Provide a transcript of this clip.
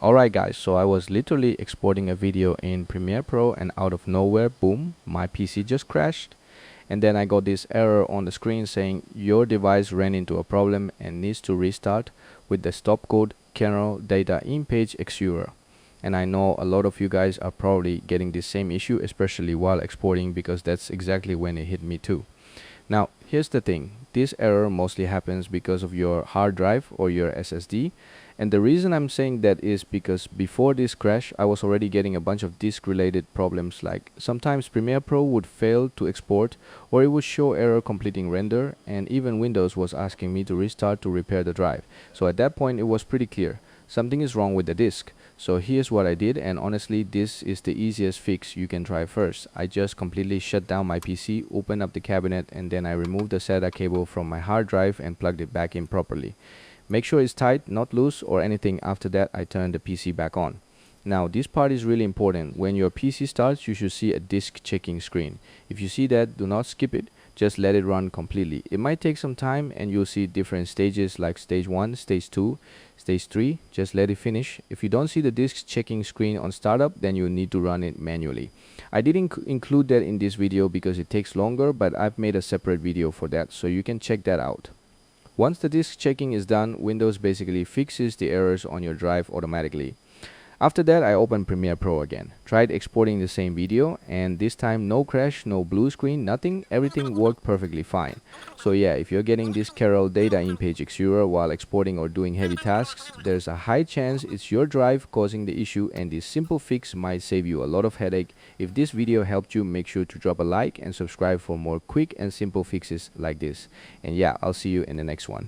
Alright guys, so I was literally exporting a video in Premiere Pro and out of nowhere, boom, my PC just crashed. And then I got this error on the screen saying your device ran into a problem and needs to restart with the stop code kernel data INPAGE ERROR. And I know a lot of you guys are probably getting this same issue, especially while exporting, because that's exactly when it hit me too. Now, here's the thing. This error mostly happens because of your hard drive or your SSD. And the reason I'm saying that is because before this crash, I was already getting a bunch of disk-related problems, like sometimes Premiere Pro would fail to export, or it would show error completing render, and even Windows was asking me to restart to repair the drive. So at that point, it was pretty clear. Something is wrong with the disk. So here's what I did, and honestly this is the easiest fix you can try first. I just completely shut down my PC, opened up the cabinet, and then I removed the SATA cable from my hard drive and plugged it back in properly. Make sure it's tight, not loose or anything. After that, I turned the PC back on. Now this part is really important. When your PC starts, you should see a disk checking screen. If you see that, do not skip it. Just let it run completely. It might take some time and you'll see different stages like stage 1, stage 2, stage 3. Just let it finish. If you don't see the disk checking screen on startup, then you need to run it manually. I didn't include that in this video because it takes longer, but I've made a separate video for that, so you can check that out. Once the disk checking is done, Windows basically fixes the errors on your drive automatically. After that, I opened Premiere Pro again, tried exporting the same video, and this time no crash, no blue screen, nothing. Everything worked perfectly fine. So yeah, if you're getting this kernel data INPAGE ERROR while exporting or doing heavy tasks, there's a high chance it's your drive causing the issue, and this simple fix might save you a lot of headache. If this video helped you, make sure to drop a like and subscribe for more quick and simple fixes like this. And yeah, I'll see you in the next one.